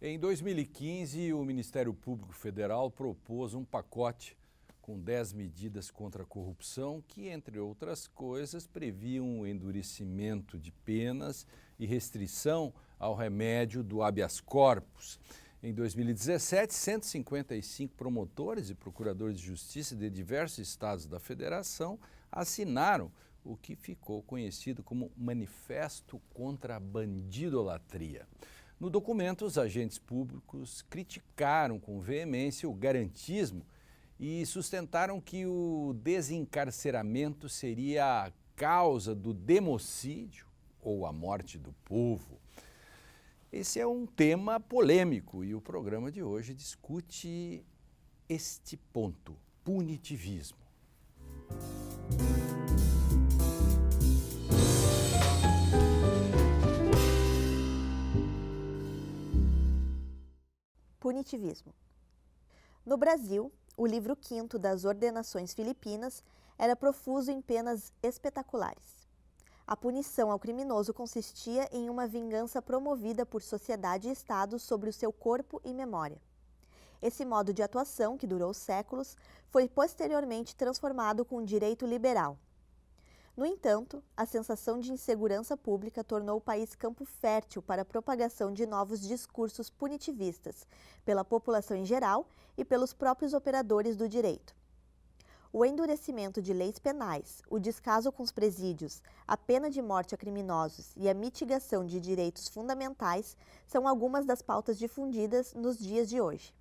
Em 2015, o Ministério Público Federal propôs um pacote com 10 medidas contra a corrupção que, entre outras coisas, previam o endurecimento de penas e restrição ao remédio do habeas corpus. Em 2017, 155 promotores e procuradores de justiça de diversos estados da federação assinaram o que ficou conhecido como Manifesto contra a Bandidolatria. No documento, os agentes públicos criticaram com veemência o garantismo e sustentaram que o desencarceramento seria a causa do democídio ou a morte do povo. Esse é um tema polêmico e o programa de hoje discute este ponto, punitivismo. Punitivismo. No Brasil, o livro V das Ordenações Filipinas era profuso em penas espetaculares. A punição ao criminoso consistia em uma vingança promovida por sociedade e Estado sobre o seu corpo e memória. Esse modo de atuação, que durou séculos, foi posteriormente transformado com o direito liberal. No entanto, a sensação de insegurança pública tornou o país campo fértil para a propagação de novos discursos punitivistas, pela população em geral e pelos próprios operadores do direito. O endurecimento de leis penais, o descaso com os presídios, a pena de morte a criminosos e a mitigação de direitos fundamentais são algumas das pautas difundidas nos dias de hoje.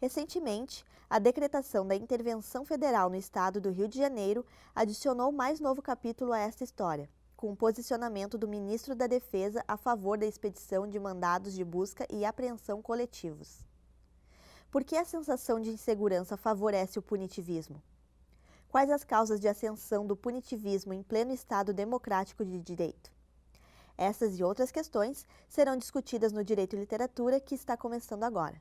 Recentemente, a decretação da intervenção federal no estado do Rio de Janeiro adicionou mais novo capítulo a esta história, com o posicionamento do ministro da Defesa a favor da expedição de mandados de busca e apreensão coletivos. Por que a sensação de insegurança favorece o punitivismo? Quais as causas de ascensão do punitivismo em pleno Estado democrático de direito? Essas e outras questões serão discutidas no Direito e Literatura, que está começando agora.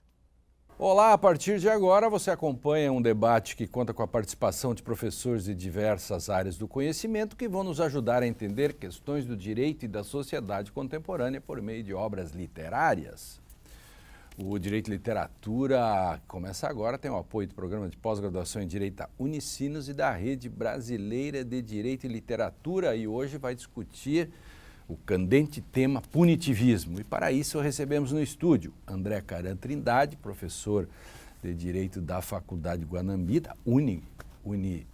Olá, a partir de agora você acompanha um debate que conta com a participação de professores de diversas áreas do conhecimento que vão nos ajudar a entender questões do direito e da sociedade contemporânea por meio de obras literárias. O Direito e Literatura começa agora, tem o apoio do Programa de Pós-Graduação em Direito da Unicinos e da Rede Brasileira de Direito e Literatura e hoje vai discutir o candente tema punitivismo. E para isso recebemos no estúdio André Caran Trindade, professor de Direito da Faculdade Guanambi, da UniFG,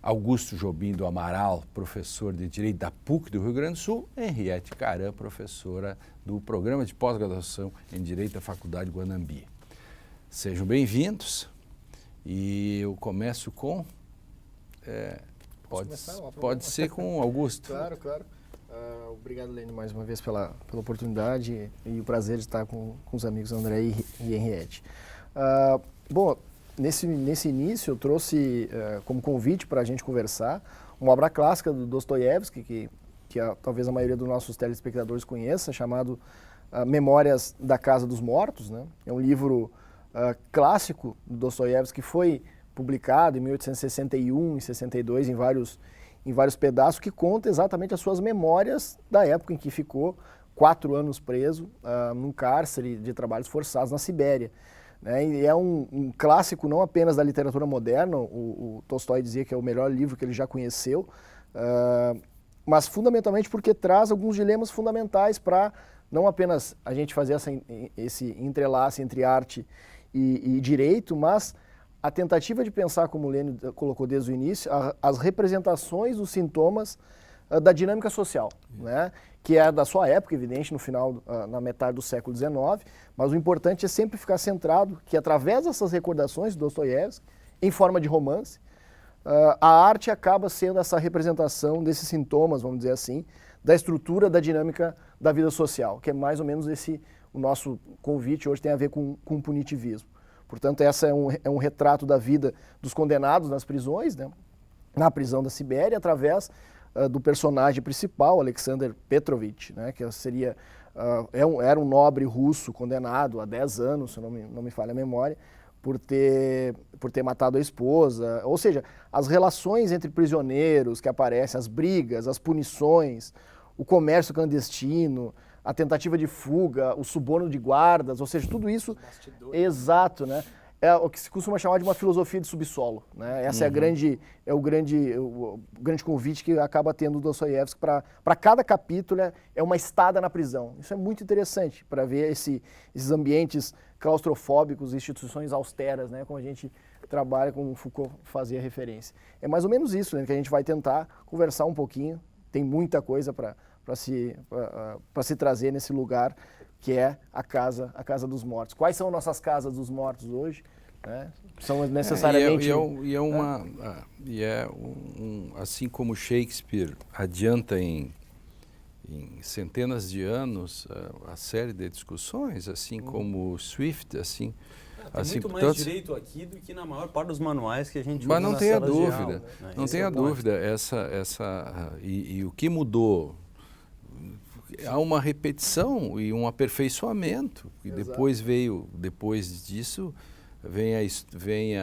Augusto Jobim do Amaral, professor de Direito da PUC do Rio Grande do Sul, Henriette Caran, professora do Programa de Pós-Graduação em Direito da Faculdade Guanambi. Sejam bem-vindos e eu começo com... Pode ser com o Augusto. Claro. Obrigado, Lênin, mais uma vez pela oportunidade e o prazer de estar com os amigos André e Henriette. Bom, nesse início eu trouxe como convite para a gente conversar uma obra clássica do Dostoiévski, que talvez a maioria dos nossos telespectadores conheça, chamado Memórias da Casa dos Mortos, né? É um livro clássico do Dostoiévski que foi publicado em 1861 e 62 em vários pedaços, que conta exatamente as suas memórias da época em que ficou 4 anos preso num cárcere de trabalhos forçados na Sibéria. Né? E é um clássico não apenas da literatura moderna, o Tolstói dizia que é o melhor livro que ele já conheceu, mas fundamentalmente porque traz alguns dilemas fundamentais para não apenas a gente fazer esse entrelace entre arte e direito, mas a tentativa de pensar, como o Lênin colocou desde o início, as representações dos sintomas da dinâmica social, né? Que é da sua época, evidente, na metade do século XIX, mas o importante é sempre ficar centrado que, através dessas recordações de Dostoiévski, em forma de romance, a arte acaba sendo essa representação desses sintomas, vamos dizer assim, da estrutura da dinâmica da vida social, que é mais ou menos o nosso convite hoje tem a ver com punitivismo. Portanto, essa é um retrato da vida dos condenados nas prisões, né? Na prisão da Sibéria, através do personagem principal, Alexander Petrovich, né? Que era um nobre russo condenado a 10 anos, se não me falha a memória, por ter matado a esposa. Ou seja, as relações entre prisioneiros que aparecem, as brigas, as punições, o comércio clandestino, a tentativa de fuga, o suborno de guardas, ou seja, tudo isso... Exato, né? É o que se costuma chamar de uma filosofia de subsolo, né? Essa é o grande convite que acaba tendo o Dostoiévski para cada capítulo é uma estada na prisão. Isso é muito interessante para ver esses ambientes claustrofóbicos, instituições austeras, né? Como a gente trabalha, como Foucault fazia referência. É mais ou menos isso, né? Que a gente vai tentar conversar um pouquinho. Tem muita coisa para se trazer nesse lugar que é a casa dos mortos. Quais são nossas casas dos mortos hoje? Né? São necessariamente... Assim como Shakespeare adianta em centenas de anos a série de discussões, assim como Swift, assim... Tem muito mais direito aqui do que na maior parte dos manuais que a gente usa. Mas não nas tenha salas de dúvida, aula, né? não tenha dúvida. E o que mudou? Há uma repetição e um aperfeiçoamento. E depois disso, vem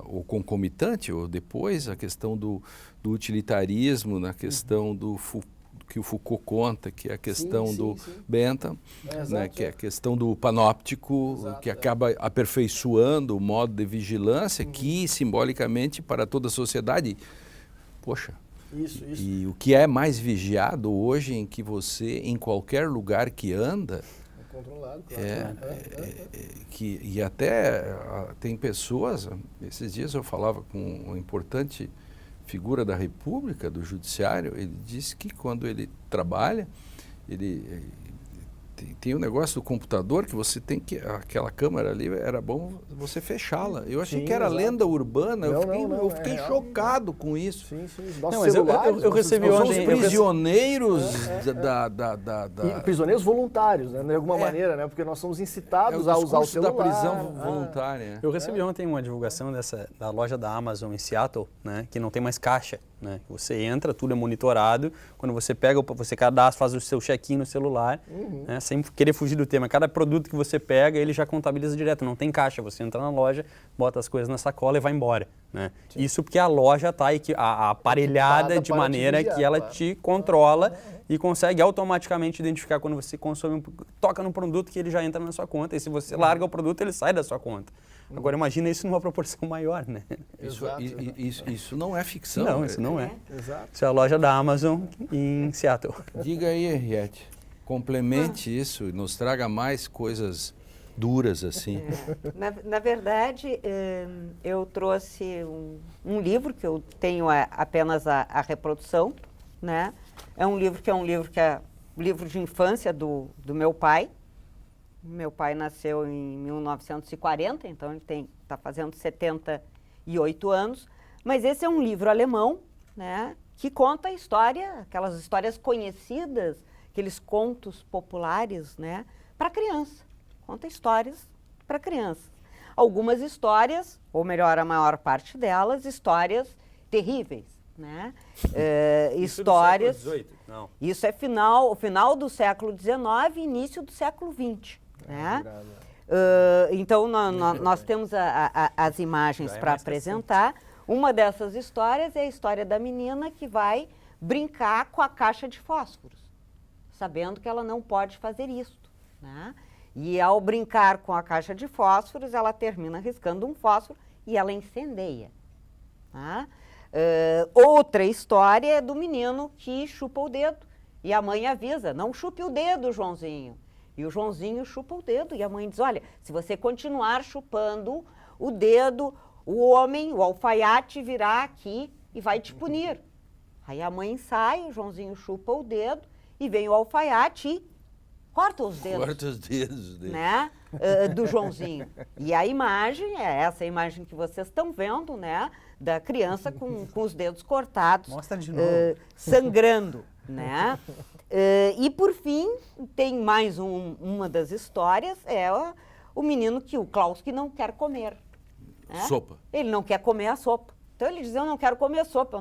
o concomitante, ou depois a questão do utilitarismo, na questão que o Foucault conta, que é a questão do Bentham, né, que é a questão do panóptico, que acaba aperfeiçoando o modo de vigilância, que simbolicamente para toda a sociedade, poxa, Isso. E o que é mais vigiado hoje, em que você, em qualquer lugar que anda, é controlado, claro. E até tem pessoas, esses dias eu falava com um importante figura da República, do Judiciário, ele disse que quando ele trabalha, ele tem um negócio do computador que você tem que... Aquela câmera ali, era bom você fechá-la. Eu achei que era lenda urbana, eu fiquei chocado com isso. Sim. Eu recebi Nós ontem... somos prisioneiros E prisioneiros voluntários, né, de alguma maneira, né, porque nós somos incitados a usar o celular. Da prisão voluntária. Eu recebi ontem uma divulgação da loja da Amazon em Seattle, né, que não tem mais caixa. Né? Você entra, tudo é monitorado. Quando você pega, você cadastra, faz o seu check-in no celular, né, sem querer fugir do tema. Cada produto que você pega, ele já contabiliza direto. Não tem caixa. Você entra na loja, bota as coisas na sacola e vai embora. Né? Isso porque a loja está aparelhada de maneira que ela te controla e consegue automaticamente identificar quando você consome, toca no produto que ele já entra na sua conta. E se você larga o produto, ele sai da sua conta. Agora imagina isso numa proporção maior, né? Isso não é ficção. Não, isso não é. Exato. Isso é a loja da Amazon em Seattle. Diga aí, Henriette, complemente isso e nos traga mais coisas duras assim. Na verdade, eu trouxe um livro que eu tenho apenas a reprodução, né? É um livro que é o livro de infância do meu pai. Meu pai nasceu em 1940, então ele está fazendo 78 anos. Mas esse é um livro alemão, né, que conta a história, aquelas histórias conhecidas, aqueles contos populares, né, para criança. Conta histórias para criança. Algumas histórias, ou melhor, a maior parte delas, histórias terríveis, né? Histórias. Isso é do século XVIII? Não. Isso é o final do século XIX e início do século XX. Né? Então, nós temos as imagens para apresentar. Uma dessas histórias é a história da menina que vai brincar com a caixa de fósforos, sabendo que ela não pode fazer isso. Né? E ao brincar com a caixa de fósforos, ela termina riscando um fósforo e ela incendeia. Tá? Outra história é do menino que chupa o dedo e a mãe avisa, não chupe o dedo, Joãozinho. E o Joãozinho chupa o dedo e a mãe diz, olha, se você continuar chupando o dedo, o alfaiate virá aqui e vai te punir. Aí a mãe sai, o Joãozinho chupa o dedo e vem o alfaiate e corta os dedos. Corta os dedos dele. Né? Do Joãozinho. E a imagem é essa imagem que vocês estão vendo, né? Da criança com os dedos cortados. Mostra de novo. Sangrando, né? E por fim, tem mais uma das histórias, é o menino o Klaus, que não quer comer. Né? Sopa. Ele não quer comer a sopa. Então ele diz, eu não quero comer sopa.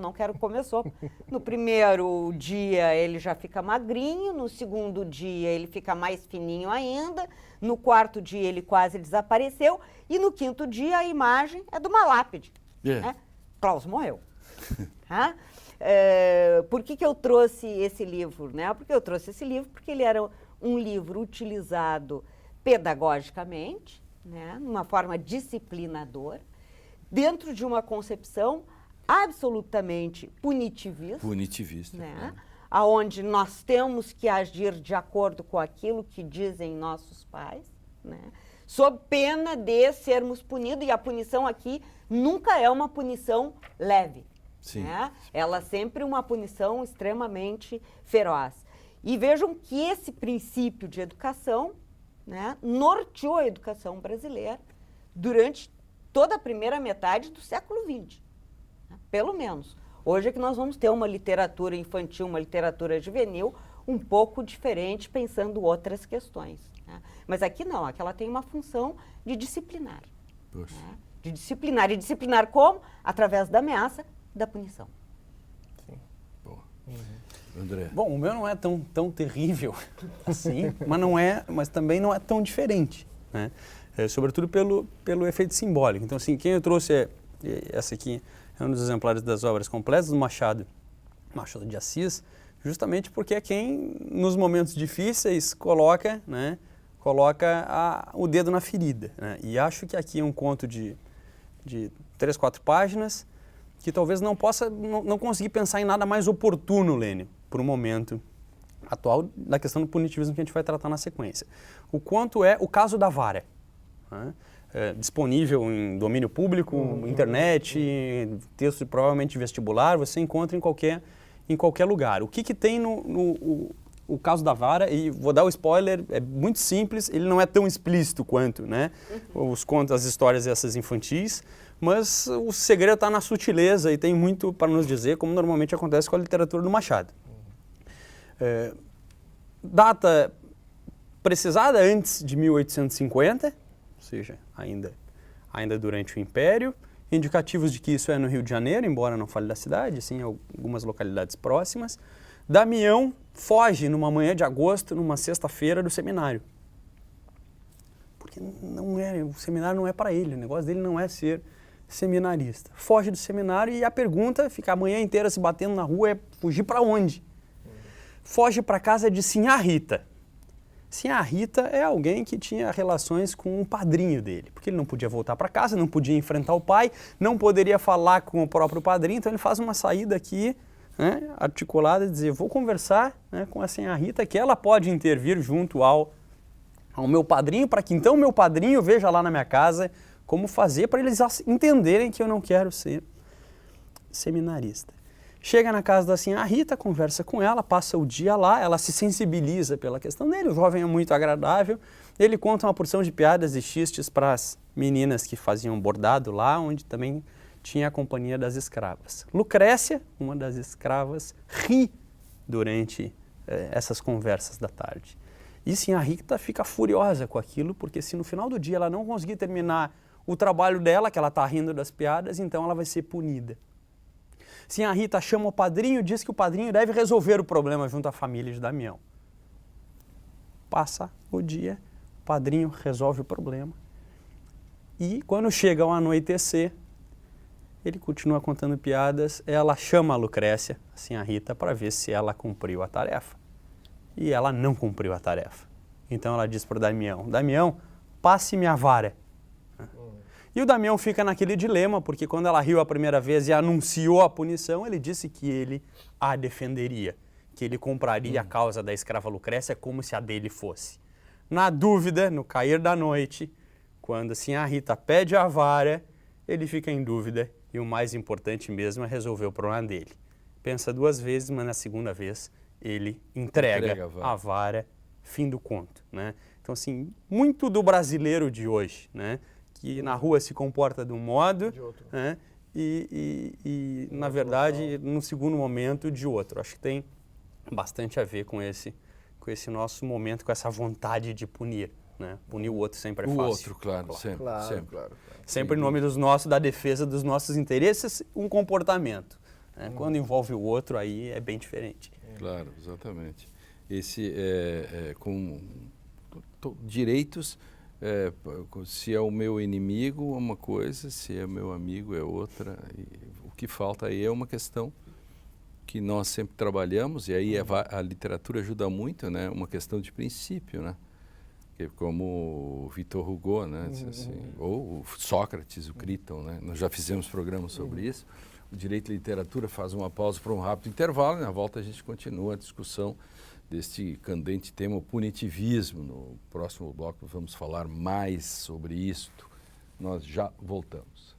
No primeiro dia ele já fica magrinho, no segundo dia ele fica mais fininho ainda, no quarto dia ele quase desapareceu e no quinto dia a imagem é de uma lápide. Né? Klaus morreu. Por que eu trouxe esse livro? Né? Porque eu trouxe esse livro porque ele era um livro utilizado pedagogicamente, né, numa forma disciplinadora, dentro de uma concepção absolutamente punitivista. Punitivista. Né? Aonde nós temos que agir de acordo com aquilo que dizem nossos pais, né? Sob pena de sermos punidos, e a punição aqui nunca é uma punição leve. Sim. Né? Ela sempre é uma punição extremamente feroz. E vejam que esse princípio de educação, né, norteou a educação brasileira durante toda a primeira metade do século XX, né? Pelo menos. Hoje é que nós vamos ter uma literatura infantil, uma literatura juvenil um pouco diferente, pensando outras questões. Né? Mas aqui não, aqui ela tem uma função de disciplinar. Né? De disciplinar. E disciplinar como? Através da ameaça, da punição. Sim. Boa. André. Bom, o meu não é tão terrível assim, mas também não é tão diferente, né? Sobretudo pelo efeito simbólico. Então, assim, quem eu trouxe essa aqui é um dos exemplares das obras completas do Machado de Assis, justamente porque é quem, nos momentos difíceis, coloca, né, o dedo na ferida. Né? E acho que aqui é um conto de 3, 4 páginas que talvez não consegui pensar em nada mais oportuno, Lênio, para o momento atual da questão do punitivismo que a gente vai tratar na sequência. O quanto é o caso da vara. Né? Disponível em domínio público, internet, texto provavelmente vestibular, você encontra em qualquer lugar. O que tem o caso da vara, e vou dar o spoiler, é muito simples, ele não é tão explícito quanto, né, os contos, as histórias essas infantis, mas o segredo está na sutileza e tem muito para nos dizer, como normalmente acontece com a literatura do Machado. Data precisada antes de 1850, ou seja, ainda durante o Império, indicativos de que isso é no Rio de Janeiro, embora não fale da cidade, sim, algumas localidades próximas. Damião foge numa manhã de agosto, numa sexta-feira, do seminário. Porque o seminário não é para ele, o negócio dele não é ser seminarista. Foge do seminário e a pergunta, fica a manhã inteira se batendo na rua, é fugir para onde? Foge para casa de Sinhá Rita. Sinhá Rita é alguém que tinha relações com o padrinho dele, porque ele não podia voltar para casa, não podia enfrentar o pai, não poderia falar com o próprio padrinho, então ele faz uma saída aqui, né, articulada, e dizer, vou conversar, né, com a Sinhá Rita, que ela pode intervir junto ao meu padrinho, para que então meu padrinho veja lá na minha casa como fazer para eles entenderem que eu não quero ser seminarista. Chega na casa da Sinhá Rita, conversa com ela, passa o dia lá, ela se sensibiliza pela questão dele, o jovem é muito agradável, ele conta uma porção de piadas e xistes para as meninas que faziam bordado lá, onde também tinha a companhia das escravas. Lucrécia, uma das escravas, ri durante essas conversas da tarde. E Sinhá Rita fica furiosa com aquilo, porque se no final do dia ela não conseguir terminar o trabalho dela, que ela está rindo das piadas, então ela vai ser punida. Sinhá Rita chama o padrinho, diz que o padrinho deve resolver o problema junto à família de Damião. Passa o dia, o padrinho resolve o problema. E quando chega ao anoitecer, ele continua contando piadas, ela chama a Lucrécia, a Sinhá Rita, para ver se ela cumpriu a tarefa. E ela não cumpriu a tarefa. Então ela diz para o Damião, Damião, passe-me a vara. E o Damião fica naquele dilema, porque quando ela riu a primeira vez e anunciou a punição, ele disse que ele a defenderia, que ele compraria a causa da escrava Lucrécia como se a dele fosse. Na dúvida, no cair da noite, quando Sinhá Rita pede a vara, ele fica em dúvida e o mais importante mesmo é resolver o problema dele. Pensa 2 vezes, mas na segunda vez ele entrega a vara, fim do conto. Né? Então, assim, muito do brasileiro de hoje, né? Que na rua se comporta de um modo, né? e na verdade, no segundo momento, de outro. Acho que tem bastante a ver com esse nosso momento, com essa vontade de punir. Né? Punir o outro sempre é fácil. O outro, claro, sempre. Claro. Sempre em nome da defesa dos nossos interesses, um comportamento. Né? Quando envolve o outro, aí é bem diferente. Claro, exatamente. Esse com direitos... se é o meu inimigo é uma coisa, se é meu amigo é outra. E o que falta aí é uma questão que nós sempre trabalhamos, e aí a literatura ajuda muito, né? Uma questão de princípio, né? Como o Victor Hugo, né? Disse assim, ou o Sócrates, o Criton, né? Nós já fizemos programas sobre isso. O Direito e Literatura faz uma pausa para um rápido intervalo, e na volta a gente continua a discussão deste candente tema, o punitivismo. No próximo bloco vamos falar mais sobre isto. Nós já voltamos.